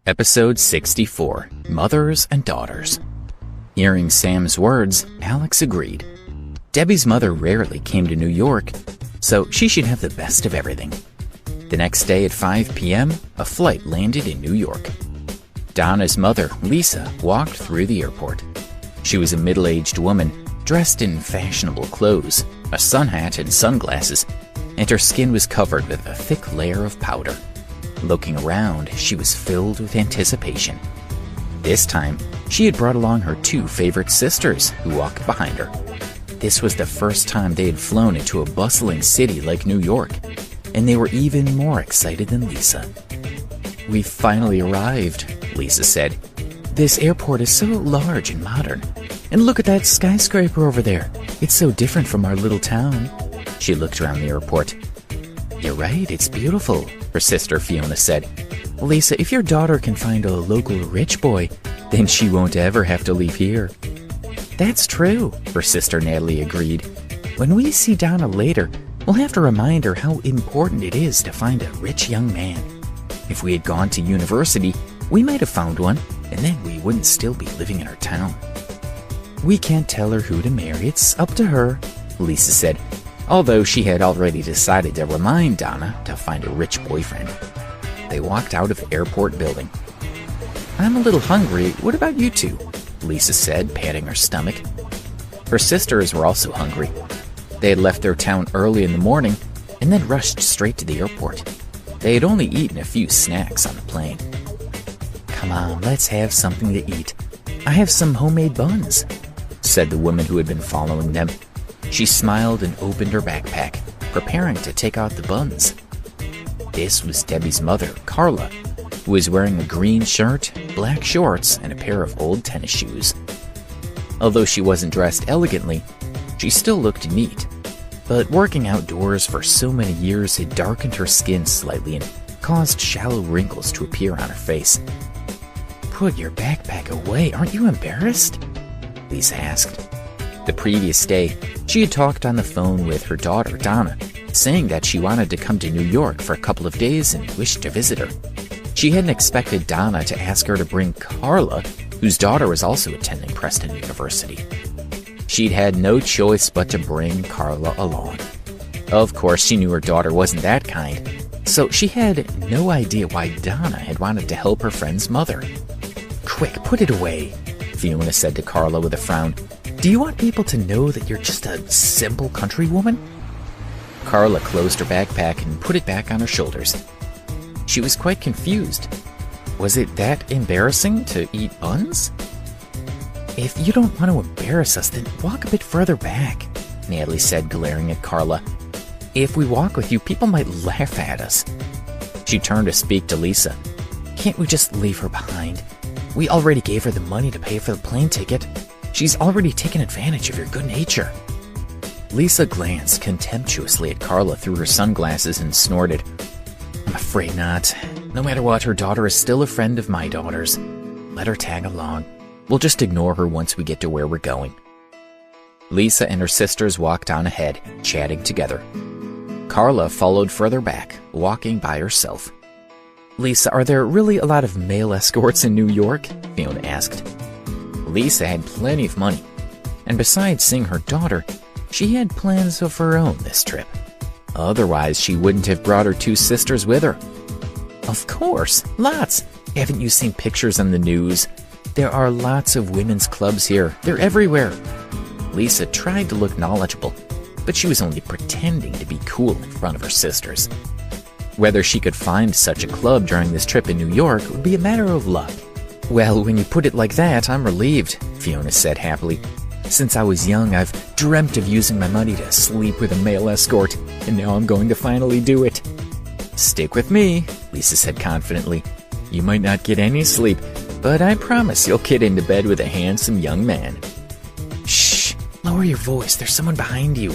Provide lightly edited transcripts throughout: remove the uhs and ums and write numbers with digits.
Episode 64, Mothers and Daughters. Hearing Sam's words, Alex agreed. Debbie's mother rarely came to New York, so she should have the best of everything. The next day at 5 p.m., a flight landed in New York. Donna's mother, Lisa, walked through the airport. She was a middle-aged woman, dressed in fashionable clothes, a sun hat and sunglasses, and her skin was covered with a thick layer of powder. Looking around, she was filled with anticipation. This time, she had brought along her two favorite sisters, who walked behind her. This was the first time they had flown into a bustling city like New York, and they were even more excited than Lisa. "We finally arrived," Lisa said. "This airport is so large and modern. And look at that skyscraper over there. It's so different from our little town." She looked around the airport. "You're right, it's beautiful," her sister Fiona said. "Lisa, if your daughter can find a local rich boy, then she won't ever have to leave here." "That's true," her sister Natalie agreed. "When we see Donna later, we'll have to remind her how important it is to find a rich young man. If we had gone to university, we might have found one, and then we wouldn't still be living in our town." "We can't tell her who to marry, it's up to her," Lisa said, although she had already decided to remind Donna to find a rich boyfriend. They walked out of the airport building. "I'm a little hungry. What about you two?" Lisa said, patting her stomach. Her sisters were also hungry. They had left their town early in the morning and then rushed straight to the airport. They had only eaten a few snacks on the plane. "Come on, let's have something to eat. I have some homemade buns," said the woman who had been following them. She smiled and opened her backpack, preparing to take out the buns. This was Debbie's mother, Carla, who was wearing a green shirt, black shorts, and a pair of old tennis shoes. Although she wasn't dressed elegantly, she still looked neat. But working outdoors for so many years had darkened her skin slightly and caused shallow wrinkles to appear on her face. "Put your backpack away, aren't you embarrassed?" Lisa asked. The previous day, she had talked on the phone with her daughter, Donna, saying that she wanted to come to New York for a couple of days and wished to visit her. She hadn't expected Donna to ask her to bring Carla, whose daughter was also attending Preston University. She'd had no choice but to bring Carla along. Of course, she knew her daughter wasn't that kind, so she had no idea why Donna had wanted to help her friend's mother. "Quick, put it away," Fiona said to Carla with a frown. "Do you want people to know that you're just a simple country woman?" Carla closed her backpack and put it back on her shoulders. She was quite confused. Was it that embarrassing to eat buns? "If you don't want to embarrass us, then walk a bit further back," Natalie said, glaring at Carla. "If we walk with you, people might laugh at us." She turned to speak to Lisa. "Can't we just leave her behind? We already gave her the money to pay for the plane ticket. She's already taken advantage of your good nature." Lisa glanced contemptuously at Carla through her sunglasses and snorted. "I'm afraid not. No matter what, her daughter is still a friend of my daughter's. Let her tag along. We'll just ignore her once we get to where we're going." Lisa and her sisters walked on ahead, chatting together. Carla followed further back, walking by herself. "Lisa, are there really a lot of male escorts in New York?" Fiona asked. Lisa had plenty of money, and besides seeing her daughter, she had plans of her own this trip. Otherwise, she wouldn't have brought her two sisters with her. "Of course, lots. Haven't you seen pictures on the news? There are lots of women's clubs here. They're everywhere." Lisa tried to look knowledgeable, but she was only pretending to be cool in front of her sisters. Whether she could find such a club during this trip in New York would be a matter of luck. "Well, when you put it like that, I'm relieved," Fiona said happily. "Since I was young, I've dreamt of using my money to sleep with a male escort, and now I'm going to finally do it." "Stick with me," Lisa said confidently. "You might not get any sleep, but I promise you'll get into bed with a handsome young man." "Shh! Lower your voice, there's someone behind you,"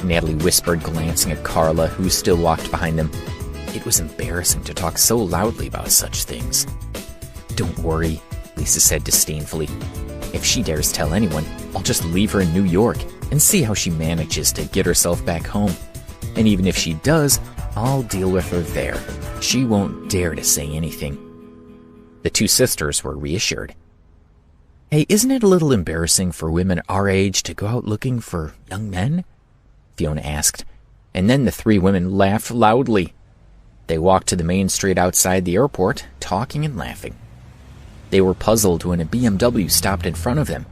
Natalie whispered, glancing at Carla, who still walked behind them. It was embarrassing to talk so loudly about such things. "Don't worry," Lisa said disdainfully. "If she dares tell anyone, I'll just leave her in New York and see how she manages to get herself back home. And even if she does, I'll deal with her there. She won't dare to say anything." The two sisters were reassured. "Hey, isn't it a little embarrassing for women our age to go out looking for young men?" Fiona asked, and then the three women laughed loudly. They walked to the main street outside the airport, talking and laughing. They were puzzled when a BMW stopped in front of them.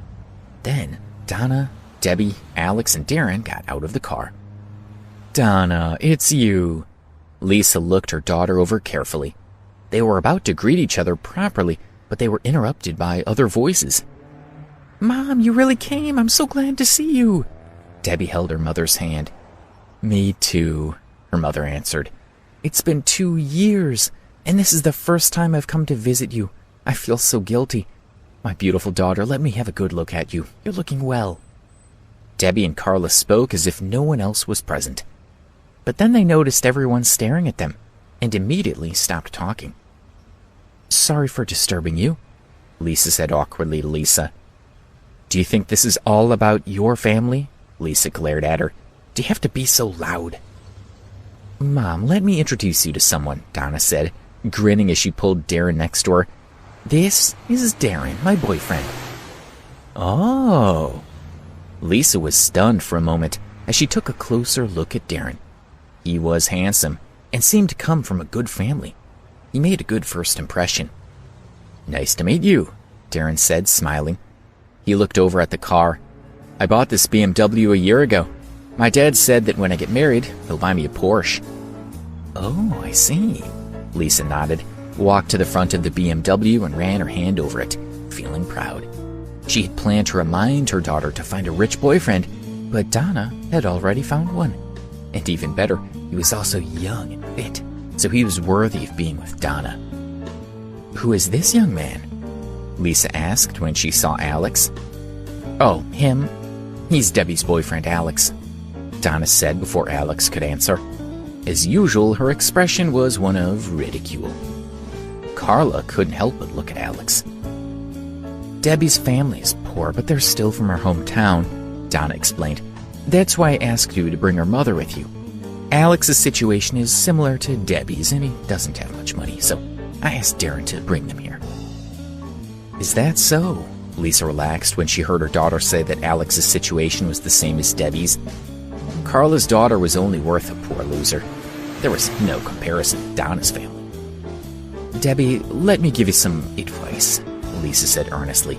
Then Donna, Debbie, Alex, and Darren got out of the car. "Donna, it's you." Lisa looked her daughter over carefully. They were about to greet each other properly, but they were interrupted by other voices. "Mom, you really came. I'm so glad to see you." Debbie held her mother's hand. "Me too," her mother answered. "It's been 2 years, and this is the first time I've come to visit you. I feel so guilty. My beautiful daughter, let me have a good look at you. You're looking well." Debbie and Carla spoke as if no one else was present. But then they noticed everyone staring at them, and immediately stopped talking. "Sorry for disturbing you," Lisa said awkwardly to Lisa. "Do you think this is all about your family?" Lisa glared at her. "Do you have to be so loud?" "Mom, let me introduce you to someone," Donna said, grinning as she pulled Darren next to her. "This is Darren, my boyfriend." "Oh." Lisa was stunned for a moment as she took a closer look at Darren. He was handsome and seemed to come from a good family. He made a good first impression. "Nice to meet you," Darren said, smiling. He looked over at the car. "I bought this BMW a year ago. My dad said that when I get married, he'll buy me a Porsche." "Oh, I see." Lisa nodded, walked to the front of the BMW and ran her hand over it, feeling proud. She had planned to remind her daughter to find a rich boyfriend, but Donna had already found one. And even better, he was also young and fit, so he was worthy of being with Donna. "Who is this young man?" Lisa asked when she saw Alex. "Oh, him? He's Debbie's boyfriend, Alex," Donna said before Alex could answer. As usual, her expression was one of ridicule. Carla couldn't help but look at Alex. "Debbie's family is poor, but they're still from her hometown," Donna explained. "That's why I asked you to bring her mother with you. Alex's situation is similar to Debbie's, and he doesn't have much money, so I asked Darren to bring them here." "Is that so?" Lisa relaxed when she heard her daughter say that Alex's situation was the same as Debbie's. Carla's daughter was only worth a poor loser. There was no comparison to Donna's family. "Debbie, let me give you some advice," Lisa said earnestly.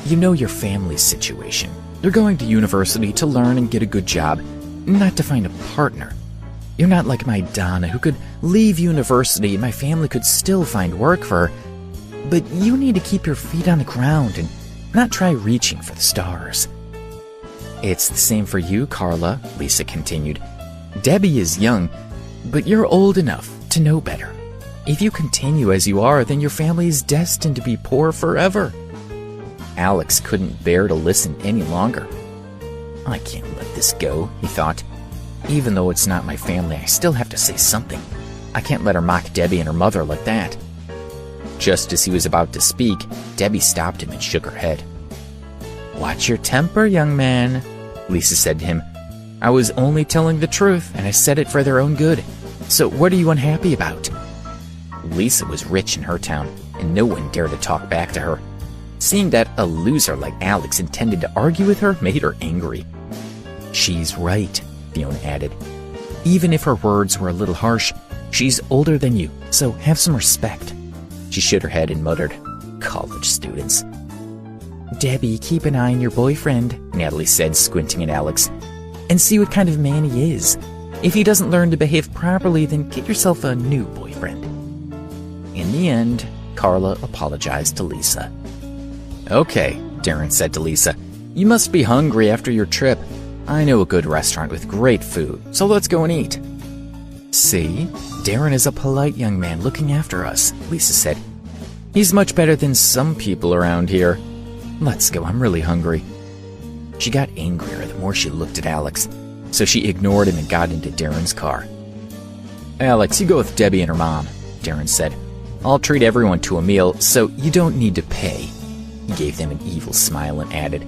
"You know your family's situation. They're going to university to learn and get a good job, not to find a partner. You're not like my Donna, who could leave university and my family could still find work for her. But you need to keep your feet on the ground and not try reaching for the stars." "It's the same for you, Carla," Lisa continued. "Debbie is young, but you're old enough to know better. If you continue as you are, then your family is destined to be poor forever." Alex couldn't bear to listen any longer. "I can't let this go," he thought. "Even though it's not my family, I still have to say something. I can't let her mock Debbie and her mother like that." Just as he was about to speak, Debbie stopped him and shook her head. "Watch your temper, young man," Lisa said to him. "I was only telling the truth, and I said it for their own good. So what are you unhappy about?" Lisa was rich in her town, and no one dared to talk back to her. Seeing that a loser like Alex intended to argue with her made her angry. "She's right," Fiona added. "Even if her words were a little harsh, she's older than you, so have some respect." She shook her head and muttered, "College students." "Debbie, keep an eye on your boyfriend," Natalie said, squinting at Alex, "and see what kind of man he is. If he doesn't learn to behave properly, then get yourself a new boyfriend." In the end, Carla apologized to Lisa. "Okay," Darren said to Lisa, "you must be hungry after your trip. I know a good restaurant with great food, so let's go and eat." "See? Darren is a polite young man looking after us," Lisa said. "He's much better than some people around here. Let's go, I'm really hungry." She got angrier the more she looked at Alex, so she ignored him and got into Darren's car. "Alex, you go with Debbie and her mom," Darren said. "I'll treat everyone to a meal, so you don't need to pay." He gave them an evil smile and added,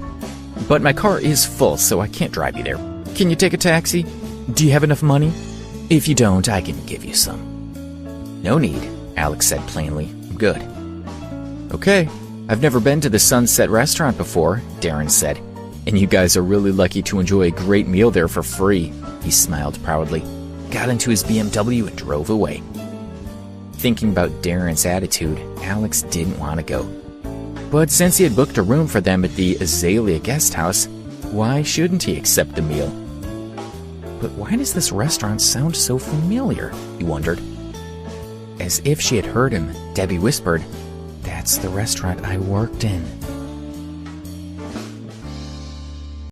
"But my car is full, so I can't drive you there. Can you take a taxi? Do you have enough money? If you don't, I can give you some." "No need," Alex said plainly. "I'm good." Okay, I've never been to the Sunset Restaurant before, Darren said. And you guys are really lucky to enjoy a great meal there for free. He smiled proudly, got into his BMW and drove away. Thinking about Darren's attitude, Alex didn't want to go. But since he had booked a room for them at the Azalea guest house, why shouldn't he accept the meal? But why does this restaurant sound so familiar? He wondered. As if she had heard him, Debbie whispered, "That's the restaurant I worked in."